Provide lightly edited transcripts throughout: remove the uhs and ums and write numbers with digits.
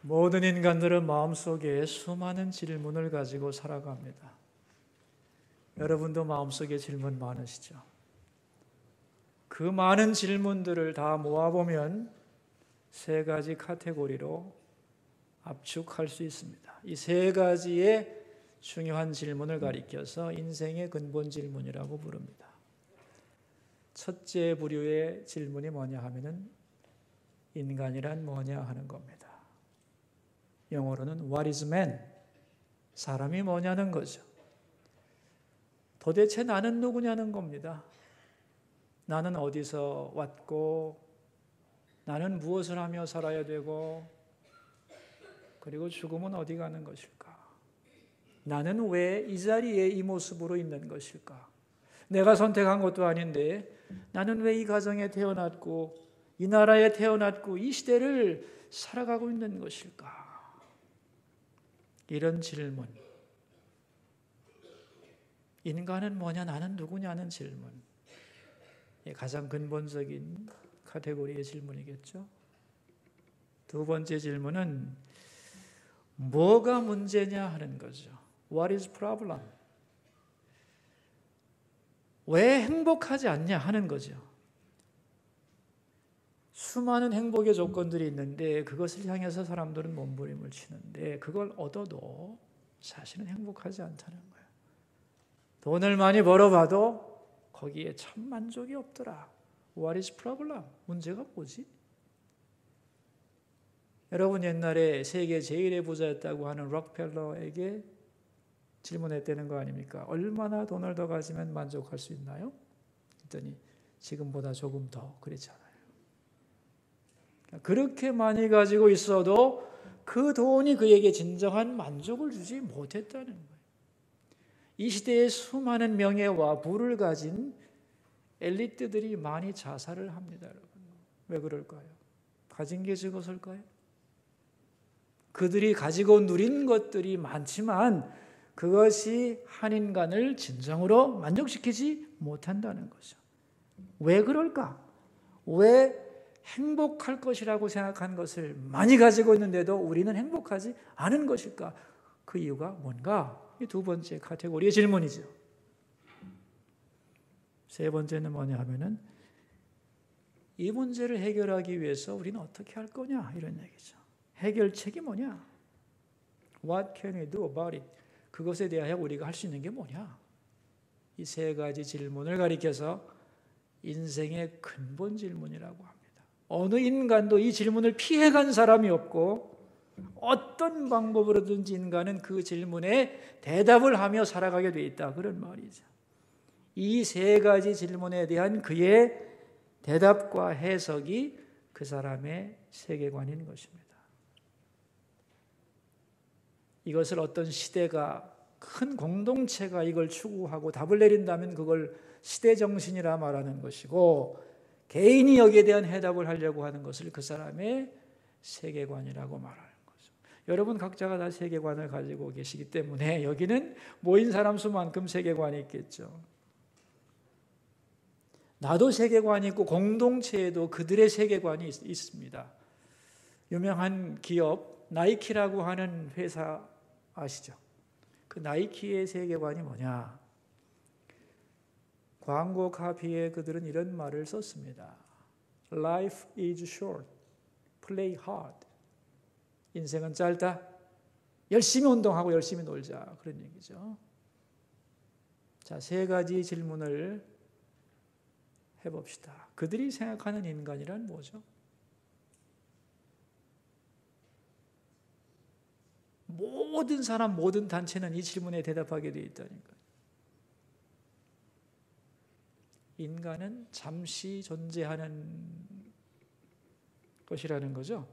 모든 인간들은 마음속에 수많은 질문을 가지고 살아갑니다. 여러분도 마음속에 질문 많으시죠? 그 많은 질문들을 다 모아보면 세 가지 카테고리로 압축할 수 있습니다. 이 세 가지의 중요한 질문을 가리켜서 인생의 근본 질문이라고 부릅니다. 첫째 부류의 질문이 뭐냐 하면은 인간이란 뭐냐 하는 겁니다. 영어로는 What is man? 사람이 뭐냐는 거죠. 도대체 나는 누구냐는 겁니다. 나는 어디서 왔고, 나는 무엇을 하며 살아야 되고, 그리고 죽음은 어디 가는 것일까? 나는 왜 이 자리에 이 모습으로 있는 것일까? 내가 선택한 것도 아닌데 나는 왜 이 가정에 태어났고 이 나라에 태어났고 이 시대를 살아가고 있는 것일까? 이런 질문. 인간은 뭐냐, 나는 누구냐는 질문. 가장 근본적인 카테고리의 질문이겠죠. 두 번째 질문은 뭐가 문제냐 하는 거죠. What is problem? 왜 행복하지 않냐 하는 거죠. 수많은 행복의 조건들이 있는데 그것을 향해서 사람들은 몸부림을 치는데 그걸 얻어도 사실은 행복하지 않다는 거예요. 돈을 많이 벌어봐도 거기에 참 만족이 없더라. What is problem? 문제가 뭐지? 여러분 옛날에 세계 제일의 부자였다고 하는 록펠러에게 질문했다는 거 아닙니까? 얼마나 돈을 더 가지면 만족할 수 있나요? 했더니 지금보다 조금 더 그랬잖아요. 그렇게 많이 가지고 있어도 그 돈이 그에게 진정한 만족을 주지 못했다는 거예요. 이 시대에 수많은 명예와 부를 가진 엘리트들이 많이 자살을 합니다, 여러분. 왜 그럴까요? 가진 게 적어서일까요? 그들이 가지고 누린 것들이 많지만 그것이 한 인간을 진정으로 만족시키지 못한다는 거죠. 왜 그럴까? 왜 행복할 것이라고 생각한 것을 많이 가지고 있는데도 우리는 행복하지 않은 것일까? 그 이유가 뭔가? 이 두 번째 카테고리의 질문이죠. 세 번째는 뭐냐 하면은 이 문제를 해결하기 위해서 우리는 어떻게 할 거냐 이런 얘기죠. 해결책이 뭐냐? What can we do about it? 그것에 대하여 우리가 할 수 있는 게 뭐냐? 이 세 가지 질문을 가리켜서 인생의 근본 질문이라고 합니다. 어느 인간도 이 질문을 피해간 사람이 없고 어떤 방법으로든지 인간은 그 질문에 대답을 하며 살아가게 돼 있다. 그런 말이죠. 이 세 가지 질문에 대한 그의 대답과 해석이 그 사람의 세계관인 것입니다. 이것을 어떤 시대가 큰 공동체가 이걸 추구하고 답을 내린다면 그걸 시대정신이라 말하는 것이고 개인이 여기에 대한 해답을 하려고 하는 것을 그 사람의 세계관이라고 말하는 거죠. 여러분 각자가 다 세계관을 가지고 계시기 때문에 여기는 모인 사람 수만큼 세계관이 있겠죠. 나도 세계관이 있고 공동체에도 그들의 세계관이 있습니다. 유명한 기업 나이키라고 하는 회사 아시죠? 그 나이키의 세계관이 뭐냐? 광고 카피에 그들은 이런 말을 썼습니다. Life is short, play hard. 인생은 짧다. 열심히 운동하고 열심히 놀자. 그런 얘기죠. 자, 세 가지 질문을 해봅시다. 그들이 생각하는 인간이란 뭐죠? 모든 사람, 모든 단체는 이 질문에 대답하게 되어 있다니까요. 인간은 잠시 존재하는 것이라는 거죠.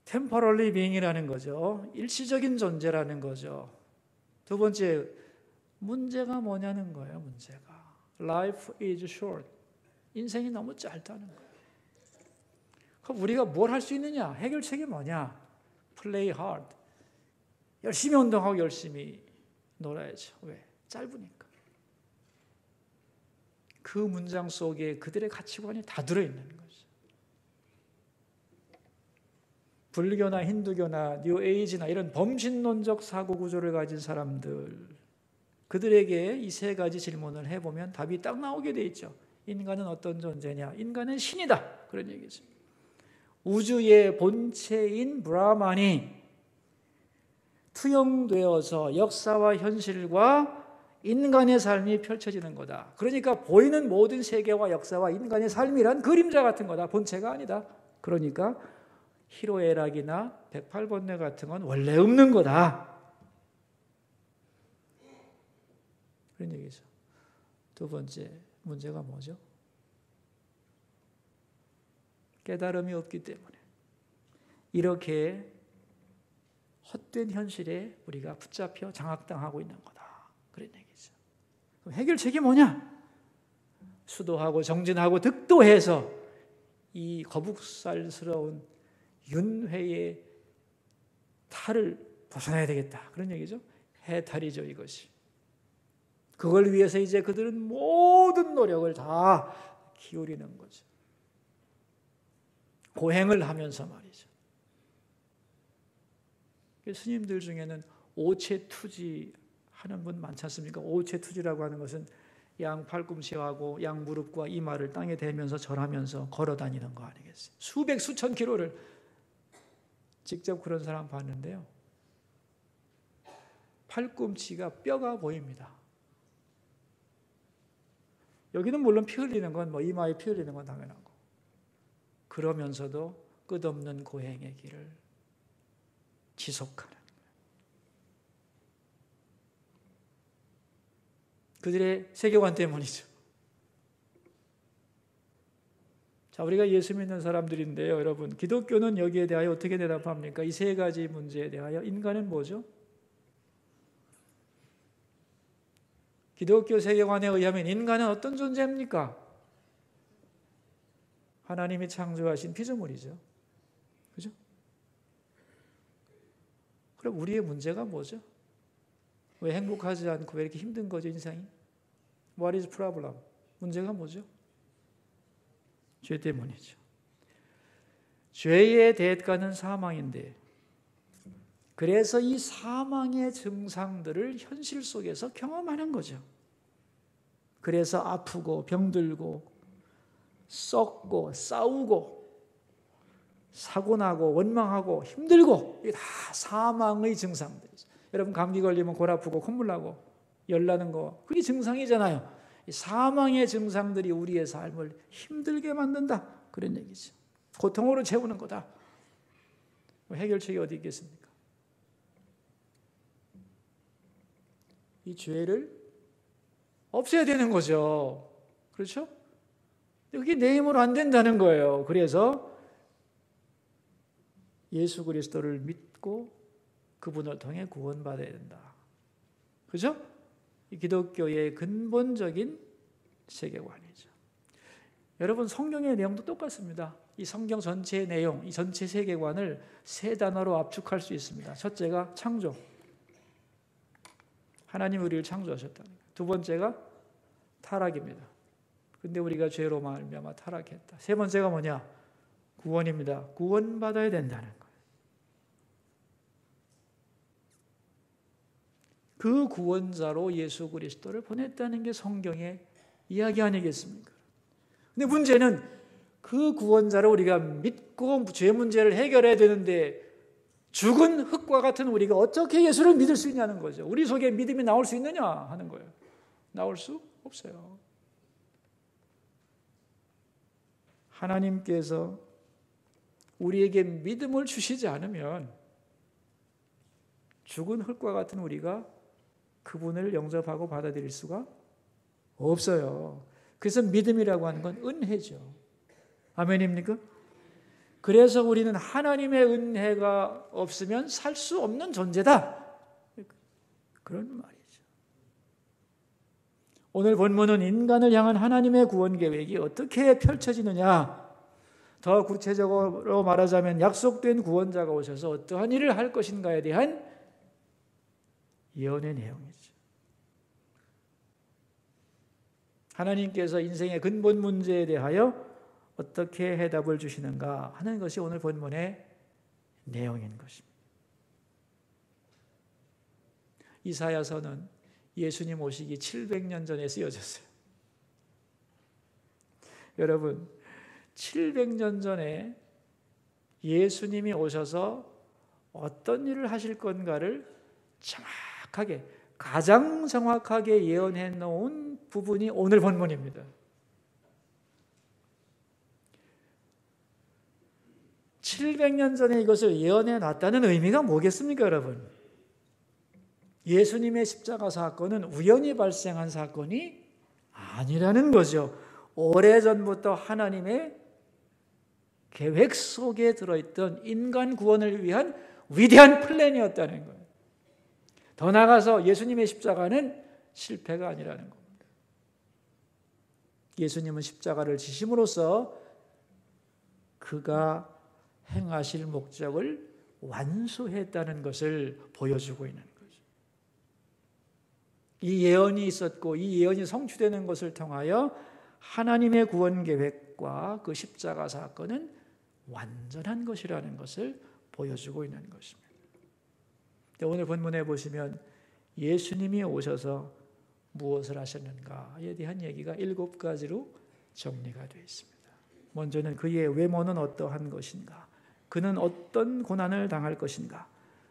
temporary being이라는 거죠. 일시적인 존재라는 거죠. 두 번째, 문제가 뭐냐는 거예요. 문제가. Life is short. 인생이 너무 짧다는 거예요. 그럼 우리가 뭘 할 수 있느냐? 해결책이 뭐냐? Play hard. 열심히 운동하고 열심히 놀아야죠. 왜? 짧으니까. 그 문장 속에 그들의 가치관이 다 들어있는 거죠. 불교나 힌두교나 뉴에이지나 이런 범신론적 사고 구조를 가진 사람들, 그들에게 이 세 가지 질문을 해보면 답이 딱 나오게 돼 있죠. 인간은 어떤 존재냐? 인간은 신이다. 그런 얘기죠. 우주의 본체인 브라만이 투영되어서 역사와 현실과 인간의 삶이 펼쳐지는 거다. 그러니까 보이는 모든 세계와 역사와 인간의 삶이란 그림자 같은 거다. 본체가 아니다. 그러니까 희로애락이나 108번뇌 같은 건 원래 없는 거다. 그런 얘기죠. 두 번째 문제가 뭐죠? 깨달음이 없기 때문에 이렇게 헛된 현실에 우리가 붙잡혀 장악당하고 있는 거다. 그런 얘기죠. 그럼 해결책이 뭐냐? 수도하고 정진하고 득도해서 이 거북살스러운 윤회의 탈을 벗어나야 되겠다. 그런 얘기죠. 해탈이죠, 이것이. 그걸 위해서 이제 그들은 모든 노력을 다 기울이는 거죠. 고행을 하면서 말이죠. 스님들 중에는 오체투지 하는 분 많지 않습니까? 오체투지라고 하는 것은 양 팔꿈치하고 양 무릎과 이마를 땅에 대면서 절하면서 걸어 다니는 거 아니겠어요? 수백 수천 킬로를 직접 그런 사람 봤는데요. 팔꿈치가 뼈가 보입니다. 여기는 물론 피 흘리는 건 이마에 피 흘리는 건 당연하고, 그러면서도 끝없는 고행의 길을 지속하는 거예요. 그들의 세계관 때문이죠. 자, 우리가 예수 믿는 사람들인데요, 여러분, 기독교는 여기에 대하여 어떻게 대답합니까? 이 세 가지 문제에 대하여 인간은 뭐죠? 기독교 세계관에 의하면 인간은 어떤 존재입니까? 하나님이 창조하신 피조물이죠. 그죠? 그럼 우리의 문제가 뭐죠? 왜 행복하지 않고 왜 이렇게 힘든 거죠, 인생이? What is problem? 문제가 뭐죠? 죄 때문이죠. 죄의 대가는 사망인데, 그래서 이 사망의 증상들을 현실 속에서 경험하는 거죠. 그래서 아프고 병들고 썩고 싸우고 사고나고 원망하고 힘들고, 이게 다 사망의 증상들이죠. 여러분, 감기 걸리면 골 아프고 콧물 나고 열 나는 거, 그게 증상이잖아요. 이 사망의 증상들이 우리의 삶을 힘들게 만든다, 그런 얘기죠. 고통으로 채우는 거다. 해결책이 어디 있겠습니까? 이 죄를 없애야 되는 거죠. 그렇죠? 그게 내 힘으로 안 된다는 거예요. 그래서 예수 그리스도를 믿고 그분을 통해 구원받아야 된다. 그렇죠? 이 기독교의 근본적인 세계관이죠. 여러분, 성경의 내용도 똑같습니다. 이 성경 전체의 내용, 이 전체 세계관을 세 단어로 압축할 수 있습니다. 첫째가 창조. 하나님이 우리를 창조하셨다는 거예요. 두 번째가 타락입니다. 근데 우리가 죄로 말미암아 타락했다. 세 번째가 뭐냐? 구원입니다. 구원받아야 된다는 거예요. 그 구원자로 예수 그리스도를 보냈다는 게 성경의 이야기 아니겠습니까? 근데 문제는 그 구원자를 우리가 믿고 죄 문제를 해결해야 되는데, 죽은 흙과 같은 우리가 어떻게 예수를 믿을 수 있냐는 거죠. 우리 속에 믿음이 나올 수 있느냐 하는 거예요. 나올 수 없어요. 하나님께서 우리에게 믿음을 주시지 않으면 죽은 흙과 같은 우리가 그분을 영접하고 받아들일 수가 없어요. 그래서 믿음이라고 하는 건 은혜죠. 아멘입니까? 그래서 우리는 하나님의 은혜가 없으면 살 수 없는 존재다, 그런 말이죠. 오늘 본문은 인간을 향한 하나님의 구원 계획이 어떻게 펼쳐지느냐, 더 구체적으로 말하자면 약속된 구원자가 오셔서 어떠한 일을 할 것인가에 대한 예언의 내용이죠. 하나님께서 인생의 근본 문제에 대하여 어떻게 해답을 주시는가 하는 것이 오늘 본문의 내용인 것입니다. 이사야서는 예수님 오시기 700년 전에 쓰여졌어요. 여러분, 700년 전에 예수님이 오셔서 어떤 일을 하실 건가를 정확하게, 가장 정확하게 예언해 놓은 부분이 오늘 본문입니다. 700년 전에 이것을 예언해 놨다는 의미가 뭐겠습니까, 여러분? 예수님의 십자가 사건은 우연히 발생한 사건이 아니라는 거죠. 오래전부터 하나님의 계획 속에 들어있던 인간 구원을 위한 위대한 플랜이었다는 거예요. 더 나아가서 예수님의 십자가는 실패가 아니라는 겁니다. 예수님은 십자가를 지심으로써 그가 행하실 목적을 완수했다는 것을 보여주고 있는 거죠. 이 예언이 있었고 이 예언이 성취되는 것을 통하여 하나님의 구원 계획과 그 십자가 사건은 완전한 것이라는 것을 보여주고 있는 것입니다. 오늘 본문에 보시면 예수님이 오셔서 무엇을 하셨는가에 대한 얘기가 7가지로 정리가 되어 있습니다. 먼저는 그의 외모는 어떠한 것인가? 그는 어떤 고난을 당할 것인가?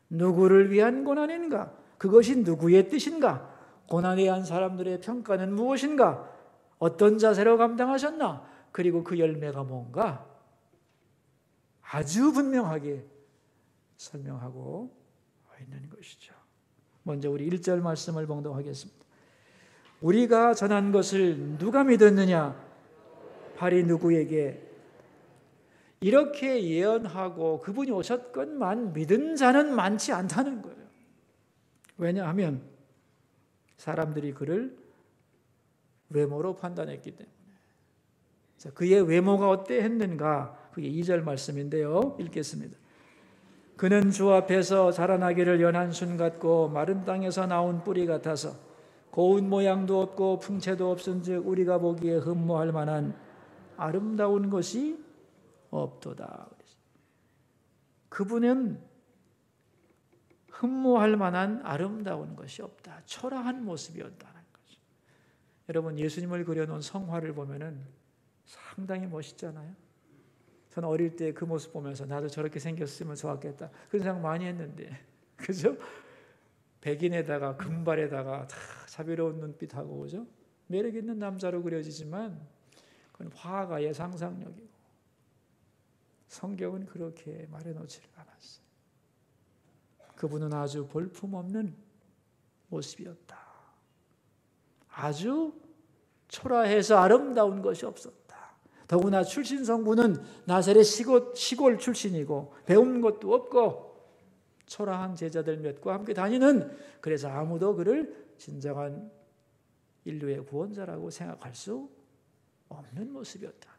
누구를 위한 고난인가? 그것이 누구의 뜻인가? 고난에 의한 사람들의 평가는 무엇인가? 어떤 자세로 감당하셨나? 그리고 그 열매가 뭔가? 아주 분명하게 설명하고 있는 것이죠. 먼저 우리 1절 말씀을 봉독하겠습니다. 우리가 전한 것을 누가 믿었느냐? 발이 누구에게? 이렇게 예언하고 그분이 오셨건만 믿은 자는 많지 않다는 거예요. 왜냐하면 사람들이 그를 외모로 판단했기 때문에. 그의 외모가 어때했는가? 그게 2절 말씀인데요. 읽겠습니다. 그는 주 앞에서 자라나기를 연한 순 같고 마른 땅에서 나온 뿌리 같아서 고운 모양도 없고 풍채도 없은즉 우리가 보기에 흠모할 만한 아름다운 것이 없도다. 그분은 흠모할 만한 아름다운 것이 없다. 초라한 모습이었다는 거죠. 여러분, 예수님을 그려놓은 성화를 보면은 상당히 멋있잖아요. 저는 어릴 때 그 모습 보면서 나도 저렇게 생겼으면 좋았겠다 그런 생각 많이 했는데, 그죠? 백인에다가 금발에다가 다 자비로운 눈빛하고, 그죠? 매력 있는 남자로 그려지지만 그건 화가의 상상력이고 성경은 그렇게 말해놓지를 않았어요. 그분은 아주 볼품없는 모습이었다. 아주 초라해서 아름다운 것이 없었다. 더구나 출신 성분은 나사렛 시골 출신이고 배운 것도 없고 초라한 제자들 몇과 함께 다니는, 그래서 아무도 그를 진정한 인류의 구원자라고 생각할 수 없는 모습이었다.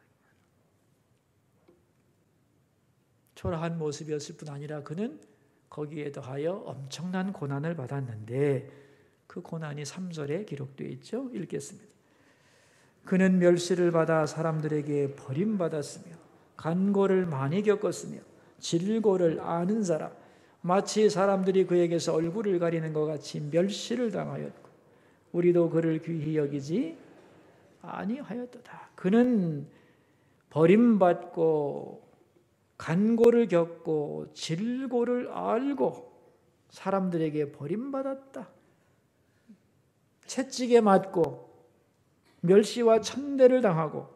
초라한 모습이었을 뿐 아니라 그는 거기에 더하여 엄청난 고난을 받았는데 그 고난이 3절에 기록되어 있죠. 읽겠습니다. 그는 멸시를 받아 사람들에게 버림받았으며 간고를 많이 겪었으며 질고를 아는 사람, 마치 사람들이 그에게서 얼굴을 가리는 것 같이 멸시를 당하였고 우리도 그를 귀히 여기지 아니하였도다. 그는 버림받고 간고를 겪고 질고를 알고 사람들에게 버림받았다. 채찍에 맞고 멸시와 천대를 당하고,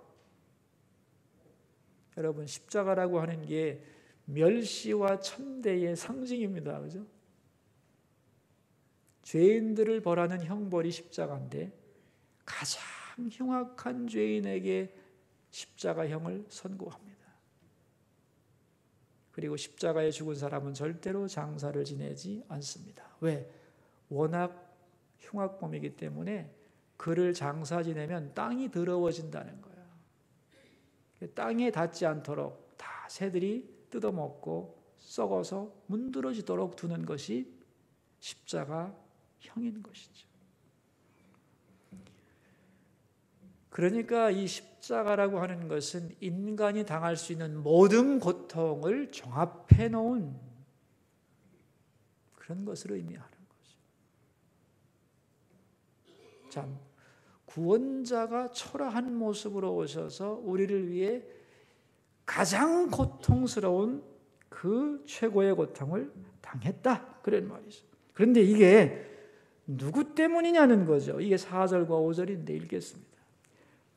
여러분 십자가라고 하는 게 멸시와 천대의 상징입니다. 그죠? 죄인들을 벌하는 형벌이 십자가인데 가장 흉악한 죄인에게 십자가형을 선고합니다. 그리고 십자가에 죽은 사람은 절대로 장사를 지내지 않습니다. 왜? 워낙 흉악범이기 때문에 그를 장사 지내면 땅이 더러워진다는 거예요. 땅에 닿지 않도록 다 새들이 뜯어먹고 썩어서 문드러지도록 두는 것이 십자가형인 것이죠. 그러니까 이 십자가라고 하는 것은 인간이 당할 수 있는 모든 고통을 종합해 놓은 그런 것을 의미하는 거죠. 참, 구원자가 초라한 모습으로 오셔서 우리를 위해 가장 고통스러운 그 최고의 고통을 당했다. 그런 말이죠. 그런데 이게 누구 때문이냐는 거죠. 이게 4절과 5절인데 읽겠습니다.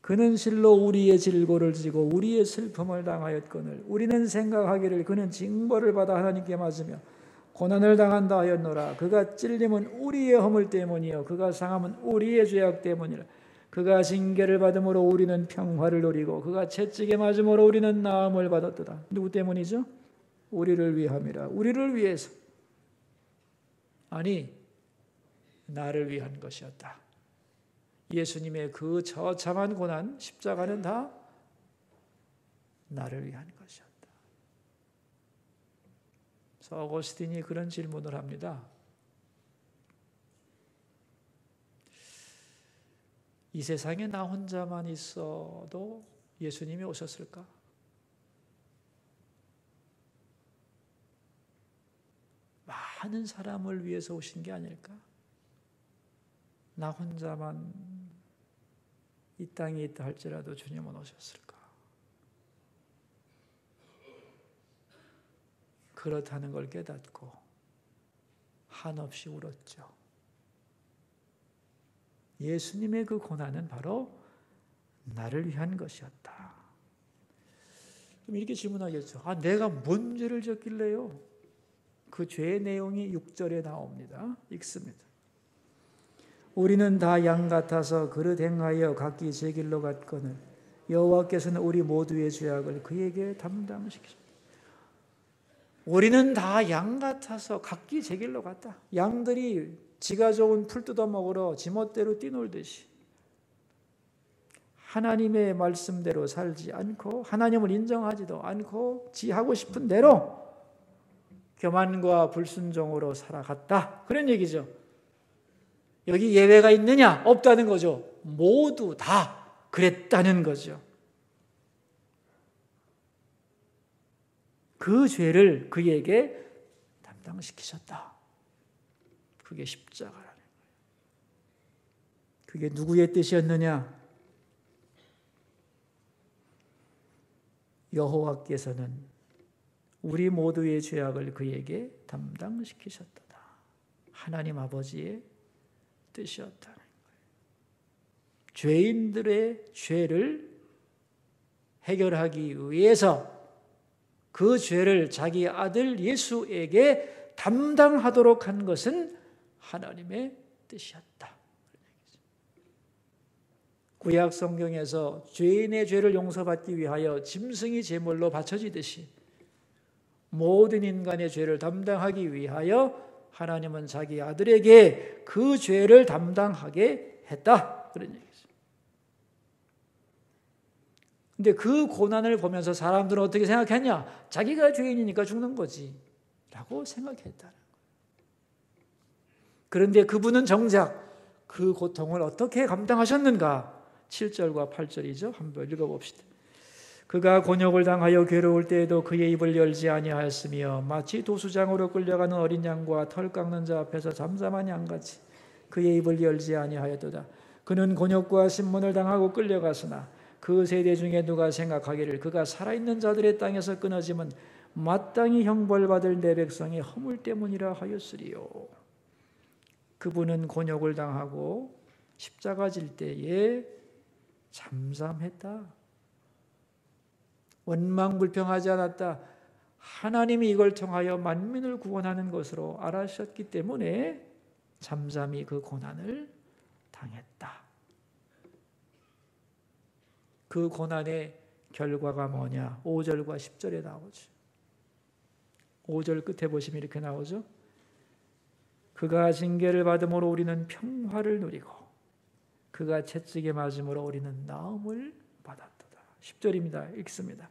그는 실로 우리의 질고를 지고 우리의 슬픔을 당하였거늘 우리는 생각하기를 그는 징벌을 받아 하나님께 맞으며 고난을 당한다 하였노라. 그가 찔림은 우리의 허물 때문이요 그가 상함은 우리의 죄악 때문이라. 그가 징계를 받음으로 우리는 평화를 누리고 그가 채찍에 맞음으로 우리는 나음을 받았도다. 누구 때문이죠? 우리를 위함이라. 우리를 위해서. 아니, 나를 위한 것이었다. 예수님의 그 처참한 고난, 십자가는 다 나를 위한 것이었다. 그래서 어거스틴이 그런 질문을 합니다. 이 세상에 나 혼자만 있어도 예수님이 오셨을까? 많은 사람을 위해서 오신 게 아닐까? 나 혼자만 이 땅에 있다 할지라도 주님은 오셨을까? 그렇다는 걸 깨닫고 한없이 울었죠. 예수님의 그 고난은 바로 나를 위한 것이었다. 좀 이렇게 질문하겠죠. 내가 뭔 죄를 졌길래요? 그 죄의 내용이 6절에 나옵니다. 읽습니다. 우리는 다 양 같아서 그릇 행하여 각기 제 길로 갔거늘 여호와께서는 우리 모두의 죄악을 그에게 담당시키셨다. 우리는 다 양 같아서 각기 제 길로 갔다. 양들이 지가 좋은 풀 뜯어 먹으러 지멋대로 뛰놀듯이 하나님의 말씀대로 살지 않고 하나님을 인정하지도 않고 지 하고 싶은 대로 교만과 불순종으로 살아갔다. 그런 얘기죠. 여기 예외가 있느냐? 없다는 거죠. 모두 다 그랬다는 거죠. 그 죄를 그에게 담당시키셨다. 그게 십자가라는 거예요. 그게 누구의 뜻이었느냐? 여호와께서는 우리 모두의 죄악을 그에게 담당시키셨다. 하나님 아버지의 뜻이었다는 거예요. 죄인들의 죄를 해결하기 위해서 그 죄를 자기 아들 예수에게 담당하도록 한 것은 하나님의 뜻이었다. 구약 성경에서 죄인의 죄를 용서받기 위하여 짐승이 제물로 바쳐지듯이 모든 인간의 죄를 담당하기 위하여 하나님은 자기 아들에게 그 죄를 담당하게 했다. 그런 얘기죠. 근데 그 고난을 보면서 사람들은 어떻게 생각했냐? 자기가 죄인이니까 죽는 거지 라고 생각했다는 거예요. 그런데 그분은 정작 그 고통을 어떻게 감당하셨는가? 7절과 8절이죠. 한번 읽어봅시다. 그가 곤욕을 당하여 괴로울 때에도 그의 입을 열지 아니하였으며 마치 도수장으로 끌려가는 어린 양과 털 깎는 자 앞에서 잠잠한 양같이 그의 입을 열지 아니하였도다. 그는 곤욕과 신문을 당하고 끌려갔으나 그 세대 중에 누가 생각하기를 그가 살아있는 자들의 땅에서 끊어지면 마땅히 형벌받을 내 백성의 허물 때문이라 하였으리요. 그분은 곤욕을 당하고 십자가 질 때에 잠잠했다. 원망불평하지 않았다. 하나님이 이걸 통하여 만민을 구원하는 것으로 알아셨기 때문에 잠잠히 그 고난을 당했다. 그 고난의 결과가 뭐냐? 5절과 10절에 나오죠. 5절 끝에 보시면 이렇게 나오죠. 그가 징계를 받음으로 우리는 평화를 누리고 그가 채찍에 맞음으로 우리는 나음을 받았도다. 10절입니다. 읽습니다.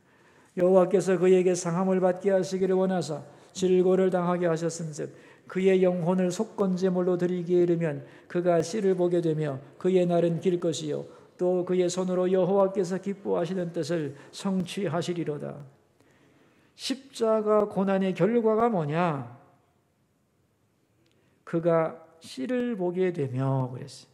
여호와께서 그에게 상함을 받게 하시기를 원하사 질고를 당하게 하셨은즉 그의 영혼을 속건제물로 드리기에 이르면 그가 씨를 보게 되며 그의 날은 길 것이요 또 그의 손으로 여호와께서 기뻐하시는 뜻을 성취하시리로다. 십자가 고난의 결과가 뭐냐? 그가 씨를 보게 되며 그랬어요.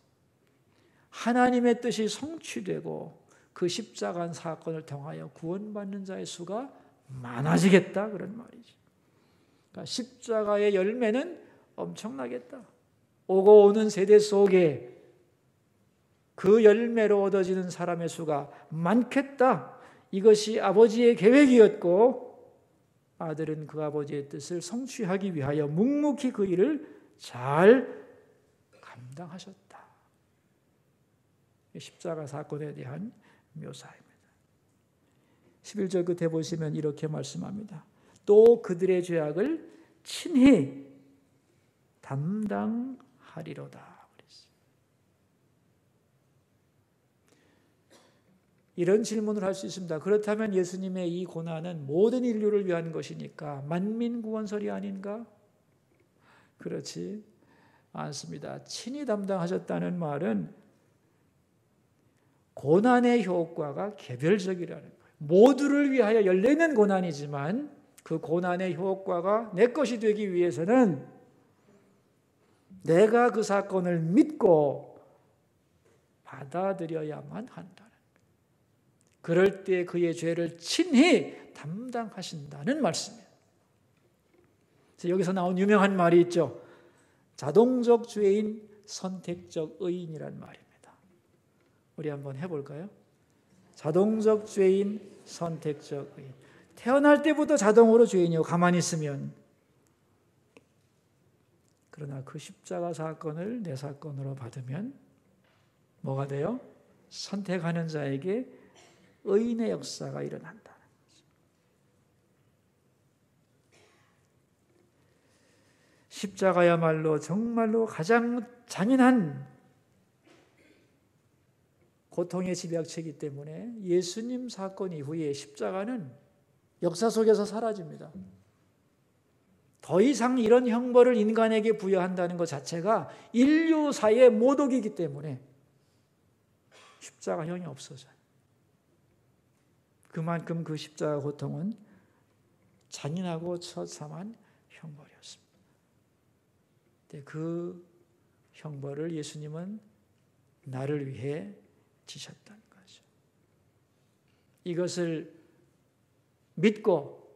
하나님의 뜻이 성취되고 그 십자가 사건을 통하여 구원받는 자의 수가 많아지겠다 그런 말이죠. 그러니까 십자가의 열매는 엄청나겠다. 오고 오는 세대 속에 그 열매로 얻어지는 사람의 수가 많겠다. 이것이 아버지의 계획이었고 아들은 그 아버지의 뜻을 성취하기 위하여 묵묵히 그 일을 잘 감당하셨다. 십자가 사건에 대한 묘사입니다. 11절 끝에 보시면 이렇게 말씀합니다. 또 그들의 죄악을 친히 담당하리로다. 이런 질문을 할 수 있습니다. 그렇다면 예수님의 이 고난은 모든 인류를 위한 것이니까 만민 구원설이 아닌가? 그렇지 않습니다. 친히 담당하셨다는 말은 고난의 효과가 개별적이라는 거예요. 모두를 위하여 열려있는 고난이지만 그 고난의 효과가 내 것이 되기 위해서는 내가 그 사건을 믿고 받아들여야만 한다는 거예요. 그럴 때 그의 죄를 친히 담당하신다는 말씀이에요. 여기서 나온 유명한 말이 있죠. 자동적 죄인, 선택적 의인이란 말입니다. 우리 한번 해볼까요? 자동적 죄인, 선택적 의인. 태어날 때부터 자동으로 죄인이고 가만히 있으면, 그러나 그 십자가 사건을 내 사건으로 받으면 뭐가 돼요? 선택하는 자에게 의인의 역사가 일어난다는 거죠. 십자가야말로 정말로 가장 잔인한 고통의 집약체이기 때문에 예수님 사건 이후에 십자가는 역사 속에서 사라집니다. 더 이상 이런 형벌을 인간에게 부여한다는 것 자체가 인류사의 모독이기 때문에 십자가형이 없어져요. 그만큼 그 십자가 고통은 잔인하고 처참한 형벌이었습니다. 그 형벌을 예수님은 나를 위해 지셨다는 거죠. 이것을 믿고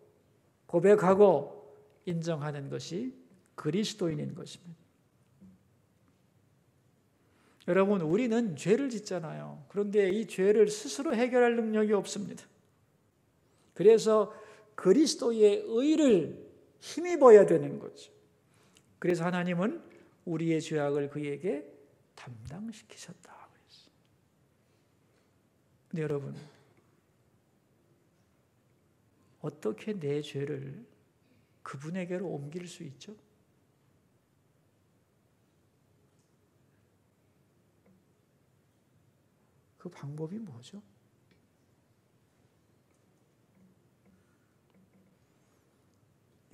고백하고 인정하는 것이 그리스도인인 것입니다. 여러분, 우리는 죄를 짓잖아요. 그런데 이 죄를 스스로 해결할 능력이 없습니다. 그래서 그리스도의 의를 힘입어야 되는 거죠. 그래서 하나님은 우리의 죄악을 그에게 담당시키셨다. 근데 여러분, 어떻게 내 죄를 그분에게로 옮길 수 있죠? 그 방법이 뭐죠?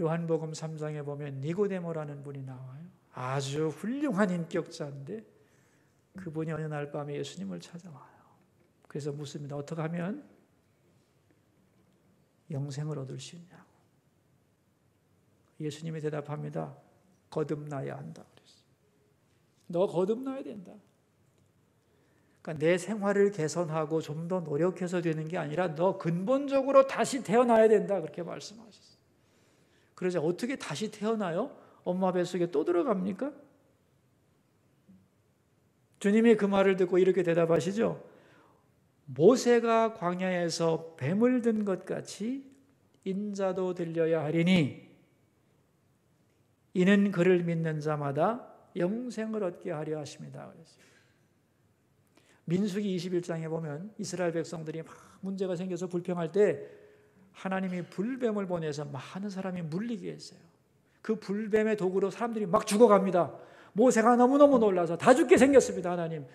요한복음 3장에 보면 니고데모라는 분이 나와요. 아주 훌륭한 인격자인데 그분이 어느 날 밤에 예수님을 찾아와요. 그래서 묻습니다. 어떻게 하면 영생을 얻을 수 있냐고. 예수님이 대답합니다. 거듭나야 한다 그랬어요. 너 거듭나야 된다. 그러니까 내 생활을 개선하고 좀 더 노력해서 되는 게 아니라 너 근본적으로 다시 태어나야 된다 그렇게 말씀하셨어요. 그러자 어떻게 다시 태어나요? 엄마 뱃속에 또 들어갑니까? 주님이 그 말을 듣고 이렇게 대답하시죠. 모세가 광야에서 뱀을 든 것 같이 인자도 들려야 하리니 이는 그를 믿는 자마다 영생을 얻게 하려 하십니다. 민수기 21장에 보면 이스라엘 백성들이 막 문제가 생겨서 불평할 때 하나님이 불뱀을 보내서 많은 사람이 물리게 했어요. 그 불뱀의 도구로 사람들이 막 죽어갑니다. 모세가 너무너무 놀라서 다 죽게 생겼습니다. 하나님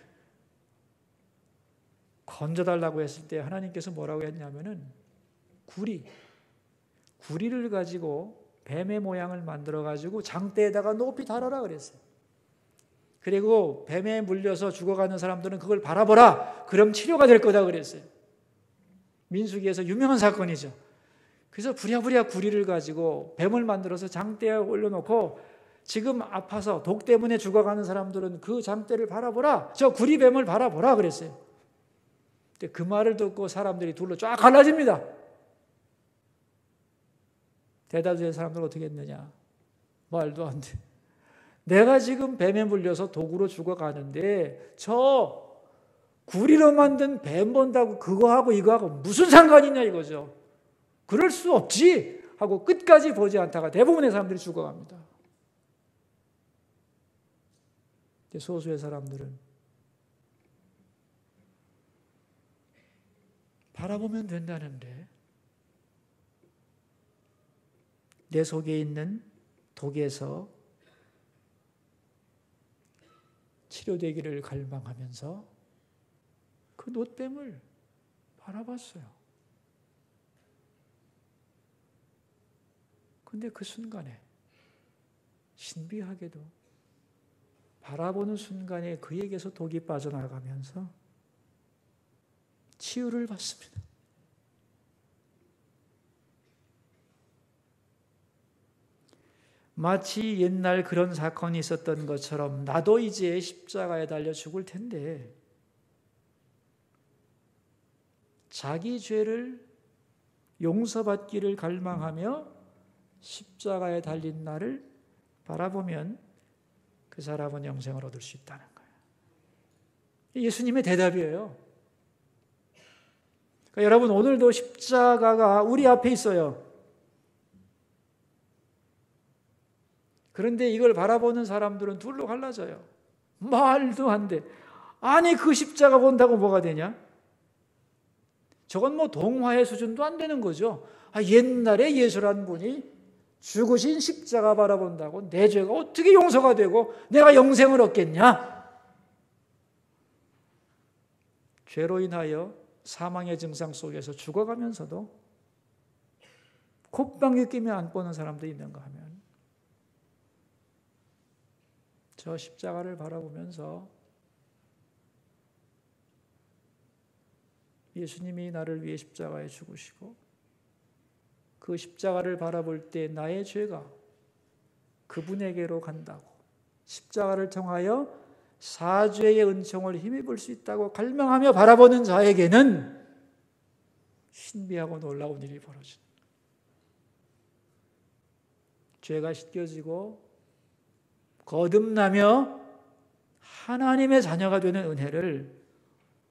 건져달라고 했을 때 하나님께서 뭐라고 했냐면은 구리를 가지고 뱀의 모양을 만들어 가지고 장대에다가 높이 달아라 그랬어요. 그리고 뱀에 물려서 죽어가는 사람들은 그걸 바라보라. 그럼 치료가 될 거다 그랬어요. 민수기에서 유명한 사건이죠. 그래서 부랴부랴 구리를 가지고 뱀을 만들어서 장대에 올려놓고 지금 아파서 독 때문에 죽어가는 사람들은 그 장대를 바라보라. 저 구리뱀을 바라보라 그랬어요. 근데 그 말을 듣고 사람들이 둘로 쫙 갈라집니다. 대다수의 사람들은 어떻게 했느냐? 말도 안 돼. 내가 지금 뱀에 물려서 독으로 죽어가는데 저 구리로 만든 뱀 본다고 그거하고 이거하고 무슨 상관이냐 이거죠. 그럴 수 없지 하고 끝까지 보지 않다가 대부분의 사람들이 죽어갑니다. 소수의 사람들은 바라보면 된다는데 내 속에 있는 독에서 치료되기를 갈망하면서 그 놋뱀을 바라봤어요. 근데 그 순간에 신비하게도 바라보는 순간에 그에게서 독이 빠져나가면서 치유를 받습니다. 마치 옛날 그런 사건이 있었던 것처럼 나도 이제 십자가에 달려 죽을 텐데 자기 죄를 용서받기를 갈망하며 십자가에 달린 나를 바라보면 그 사람은 영생을 얻을 수 있다는 거예요. 예수님의 대답이에요. 그러니까 여러분 오늘도 십자가가 우리 앞에 있어요. 그런데 이걸 바라보는 사람들은 둘로 갈라져요. 말도 안 돼. 아니 그 십자가 본다고 뭐가 되냐? 저건 뭐 동화의 수준도 안 되는 거죠. 옛날에 예수란 분이 죽으신 십자가 바라본다고 내 죄가 어떻게 용서가 되고 내가 영생을 얻겠냐? 죄로 인하여 사망의 증상 속에서 죽어가면서도 콧방귀 끼며 안 보는 사람도 있는가 하면 저 십자가를 바라보면서 예수님이 나를 위해 십자가에 죽으시고 그 십자가를 바라볼 때 나의 죄가 그분에게로 간다고 십자가를 통하여 사죄의 은총을 힘입을 수 있다고 갈망하며 바라보는 자에게는 신비하고 놀라운 일이 벌어진다. 죄가 씻겨지고 거듭나며 하나님의 자녀가 되는 은혜를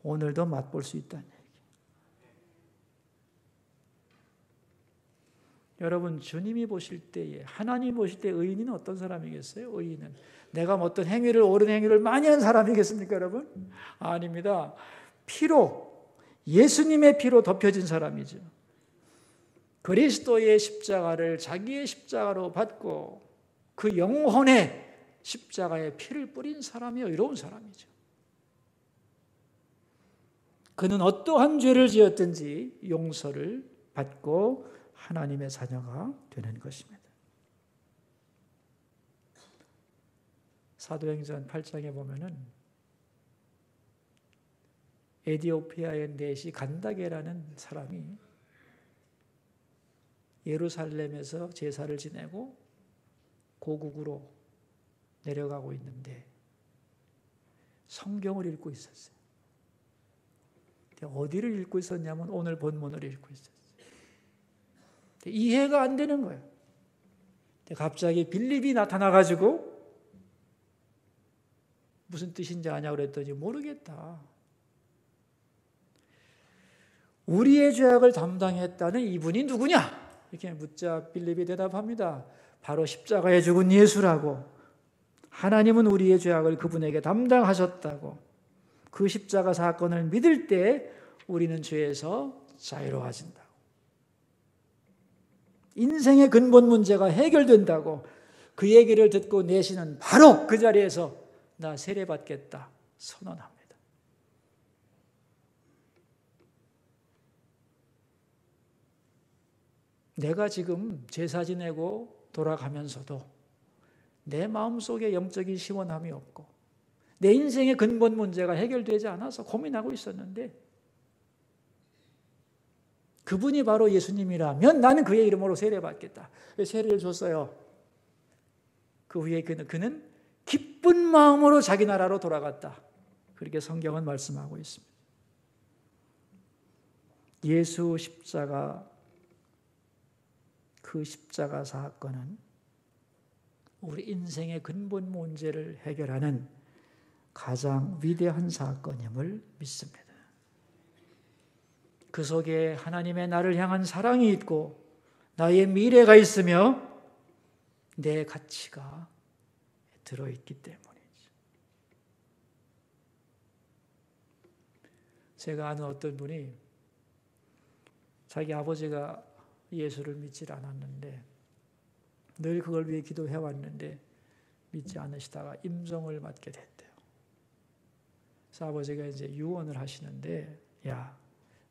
오늘도 맛볼 수 있다는 얘기예요. 여러분 주님이 보실 때에 하나님 보실 때 의인은 어떤 사람이겠어요? 의인은 내가 뭐 어떤 행위를 옳은 행위를 많이 한 사람이겠습니까 여러분? 아닙니다. 피로 예수님의 피로 덮여진 사람이죠. 그리스도의 십자가를 자기의 십자가로 받고 그 영혼의 십자가에 피를 뿌린 사람이 의로운 사람이죠. 그는 어떠한 죄를 지었든지 용서를 받고 하나님의 자녀가 되는 것입니다. 사도행전 8장에 보면은 에디오피아의 내시 간다게라는 사람이 예루살렘에서 제사를 지내고 고국으로 내려가고 있는데 성경을 읽고 있었어요. 어디를 읽고 있었냐면 오늘 본문을 읽고 있었어요. 이해가 안 되는 거예요. 갑자기 빌립이 나타나가지고 무슨 뜻인지 아냐고 그랬더니 모르겠다. 우리의 죄악을 담당했다는 이분이 누구냐? 이렇게 묻자 빌립이 대답합니다. 바로 십자가에 죽은 예수라고. 하나님은 우리의 죄악을 그분에게 담당하셨다고. 그 십자가 사건을 믿을 때 우리는 죄에서 자유로워진다고. 인생의 근본 문제가 해결된다고. 그 얘기를 듣고 내시는 바로 그 자리에서 나 세례받겠다 선언합니다. 내가 지금 제사 지내고 돌아가면서도 내 마음속에 영적인 시원함이 없고 내 인생의 근본 문제가 해결되지 않아서 고민하고 있었는데 그분이 바로 예수님이라면 나는 그의 이름으로 세례받겠다. 세례를 줬어요. 그 후에 그는 기쁜 마음으로 자기 나라로 돌아갔다. 그렇게 성경은 말씀하고 있습니다. 예수 십자가, 그 십자가 사건은 우리 인생의 근본 문제를 해결하는 가장 위대한 사건임을 믿습니다. 그 속에 하나님의 나를 향한 사랑이 있고 나의 미래가 있으며 내 가치가 들어있기 때문이죠. 제가 아는 어떤 분이 자기 아버지가 예수를 믿지 않았는데 늘 그걸 위해 기도해 왔는데 믿지 않으시다가 임종을 맞게 됐대요. 그래서 아버지가 이제 유언을 하시는데, 야,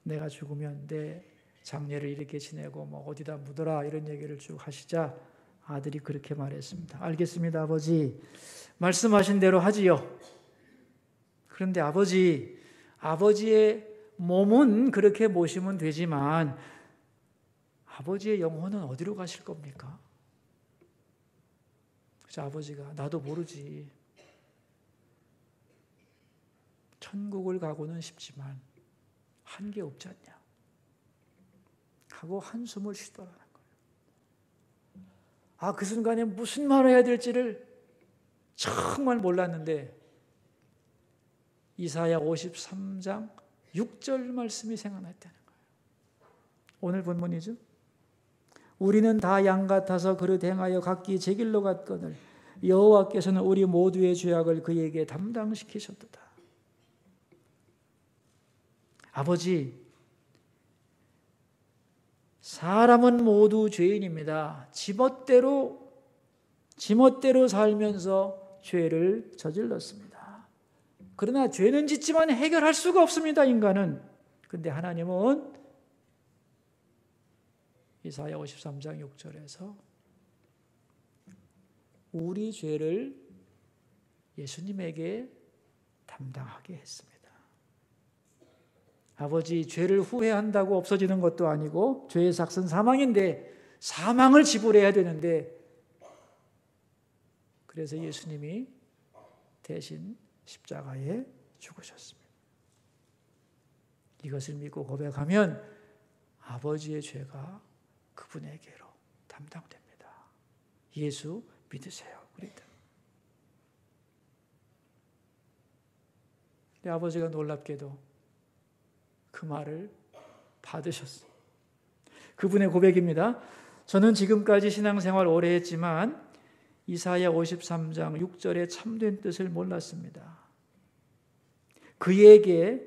내가 죽으면 내 장례를 이렇게 지내고 뭐 어디다 묻어라, 이런 얘기를 쭉 하시자 아들이 그렇게 말했습니다. 알겠습니다, 아버지. 말씀하신 대로 하지요. 그런데 아버지의 몸은 그렇게 모시면 되지만 아버지의 영혼은 어디로 가실 겁니까? 그래서 아버지가 나도 모르지. 천국을 가고는 싶지만 한계 없지 않냐 하고 한숨을 쉬더라는 거예요. 그 순간에 무슨 말을 해야 될지를 정말 몰랐는데 이사야 53장 6절 말씀이 생각났다는 거예요. 오늘 본문이죠. 우리는 다 양 같아서 그릇 행하여 각기 제 길로 갔거늘 여호와께서는 우리 모두의 죄악을 그에게 담당시키셨도다. 아버지, 사람은 모두 죄인입니다. 지멋대로 살면서 죄를 저질렀습니다. 그러나 죄는 짓지만 해결할 수가 없습니다, 인간은. 그런데 하나님은 이사야 53장 6절에서 우리 죄를 예수님에게 담당하게 했습니다. 아버지, 죄를 후회한다고 없어지는 것도 아니고 죄의 삭은 사망인데 사망을 지불해야 되는데 그래서 예수님이 대신 십자가에 죽으셨습니다. 이것을 믿고 고백하면 아버지의 죄가 그분에게로 담당됩니다. 예수 믿으세요. 그랬다. 아버지가 놀랍게도 그 말을 받으셨어요. 그분의 고백입니다. 저는 지금까지 신앙생활 오래 했지만 이사야 53장 6절의 참된 뜻을 몰랐습니다. 그에게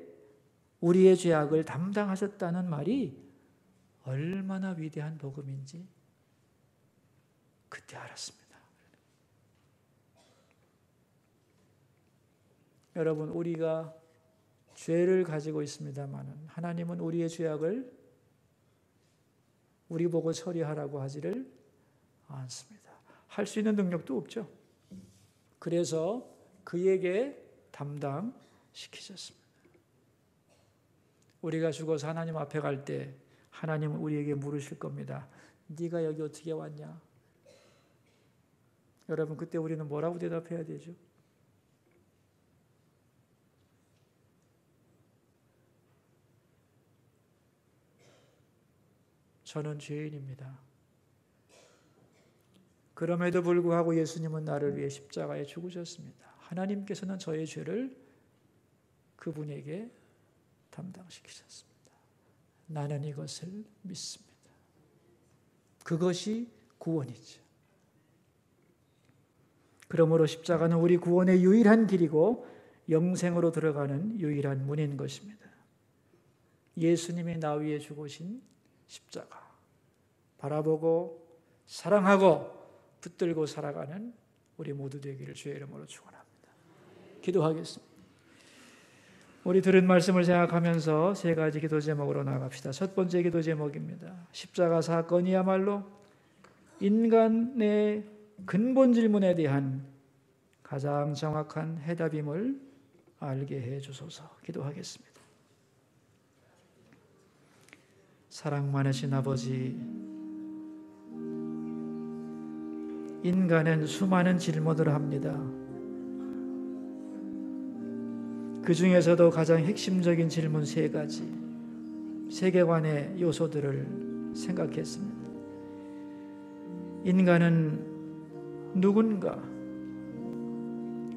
우리의 죄악을 담당하셨다는 말이 얼마나 위대한 복음인지 그때 알았습니다. 여러분, 우리가 죄를 가지고 있습니다만 하나님은 우리의 죄악을 우리 보고 처리하라고 하지를 않습니다. 할 수 있는 능력도 없죠. 그래서 그에게 담당시키셨습니다. 우리가 죽어서 하나님 앞에 갈 때 하나님은 우리에게 물으실 겁니다. 네가 여기 어떻게 왔냐? 여러분, 그때 우리는 뭐라고 대답해야 되죠? 저는 죄인입니다. 그럼에도 불구하고 예수님은 나를 위해 십자가에 죽으셨습니다. 하나님께서는 저의 죄를 그분에게 담당시키셨습니다. 나는 이것을 믿습니다. 그것이 구원이죠. 그러므로 십자가는 우리 구원의 유일한 길이고 영생으로 들어가는 유일한 문인 것입니다. 예수님이 나 위에 죽으신 십자가 바라보고 사랑하고 붙들고 살아가는 우리 모두 되기를 주의 이름으로 축원합니다. 기도하겠습니다. 우리 들은 말씀을 생각하면서 세 가지 기도 제목으로 나갑시다. 첫 번째 기도 제목입니다. 십자가 사건이야말로 인간의 근본 질문에 대한 가장 정확한 해답임을 알게 해 주소서. 기도하겠습니다. 사랑 많으신 아버지, 인간은 수많은 질문을 합니다. 그 중에서도 가장 핵심적인 질문 3가지, 세계관의 요소들을 생각했습니다. 인간은 누군가?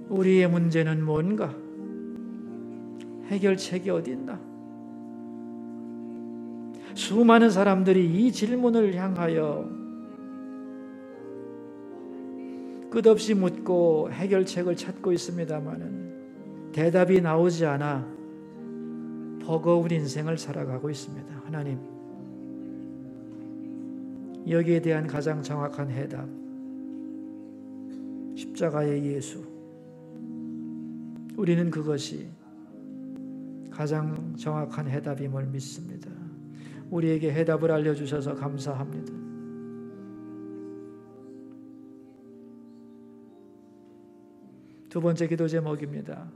우리의 문제는 뭔가? 해결책이 어디 있나? 수많은 사람들이 이 질문을 향하여 끝없이 묻고 해결책을 찾고 있습니다마는 대답이 나오지 않아 버거운 인생을 살아가고 있습니다. 하나님, 여기에 대한 가장 정확한 해답, 십자가의 예수. 우리는 그것이 가장 정확한 해답임을 믿습니다. 우리에게 해답을 알려주셔서 감사합니다. 두 번째 기도 제목입니다.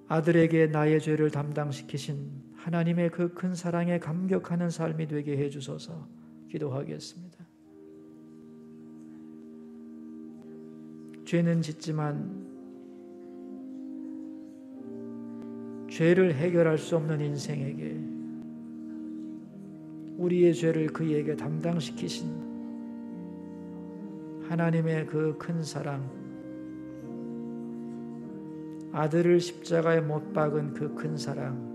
아들에게 나의 죄를 담당시키신 하나님의 그 큰 사랑에 감격하는 삶이 되게 해주소서. 기도하겠습니다. 죄는 짓지만 죄를 해결할 수 없는 인생에게 우리의 죄를 그에게 담당시키신 하나님의 그 큰 사랑, 아들을 십자가에 못 박은 그 큰 사랑,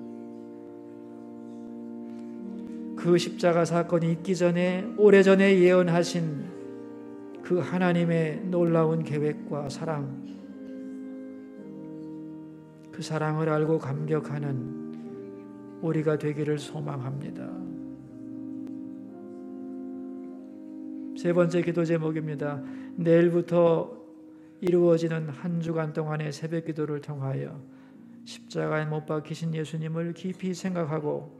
그 십자가 사건이 있기 전에 오래전에 예언하신 그 하나님의 놀라운 계획과 사랑, 그 사랑을 알고 감격하는 우리가 되기를 소망합니다. 세 번째 기도 제목입니다. 내일부터 이루어지는 한 주간 동안의 새벽 기도를 통하여 십자가에 못 박히신 예수님을 깊이 생각하고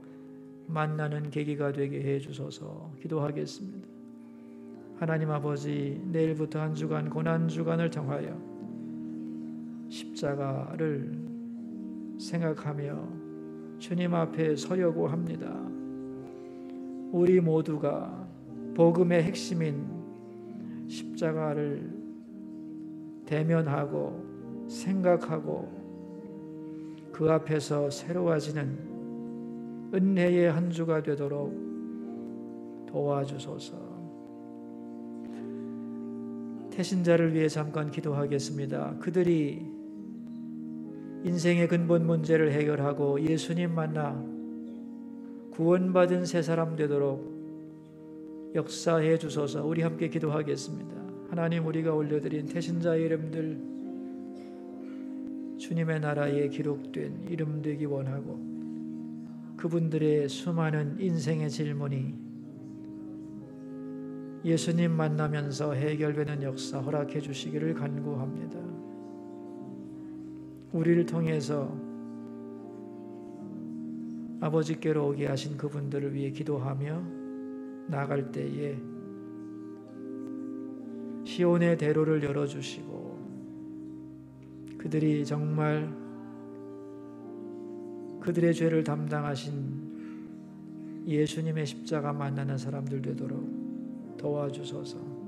만나는 계기가 되게 해 주소서. 기도하겠습니다. 하나님 아버지, 내일부터 한 주간 고난 주간을 통하여 십자가를 생각하며 주님 앞에 서려고 합니다. 우리 모두가 복음의 핵심인 십자가를 대면하고 생각하고 그 앞에서 새로워지는 은혜의 한 주가 되도록 도와주소서. 태신자를 위해 잠깐 기도하겠습니다. 그들이 인생의 근본 문제를 해결하고 예수님 만나 구원받은 새 사람 되도록 역사해 주소서. 우리 함께 기도하겠습니다. 하나님, 우리가 올려드린 태신자의 이름들 주님의 나라에 기록된 이름 되기 원하고 그분들의 수많은 인생의 질문이 예수님 만나면서 해결되는 역사 허락해 주시기를 간구합니다. 우리를 통해서 아버지께로 오게 하신 그분들을 위해 기도하며 나갈 때에 시온의 대로를 열어주시고 그들이 정말 그들의 죄를 담당하신 예수님의 십자가 만나는 사람들 되도록 도와주소서.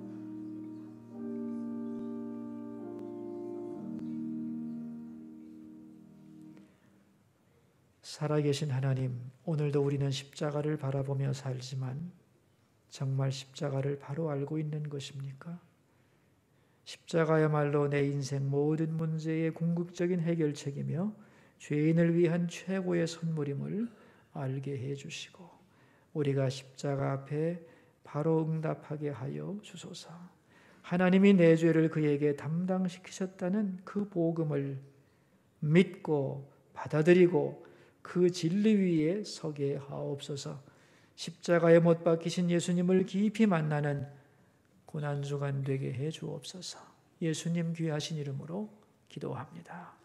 살아계신 하나님, 오늘도 우리는 십자가를 바라보며 살지만 정말 십자가를 바로 알고 있는 것입니까? 십자가야말로 내 인생 모든 문제의 궁극적인 해결책이며 죄인을 위한 최고의 선물임을 알게 해주시고 우리가 십자가 앞에 바로 응답하게 하여 주소서. 하나님이 내 죄를 그에게 담당시키셨다는 그 복음을 믿고 받아들이고 그 진리 위에 서게 하옵소서. 십자가에 못 박히신 예수님을 깊이 만나는 고난주간 되게 해 주옵소서. 예수님 귀하신 이름으로 기도합니다.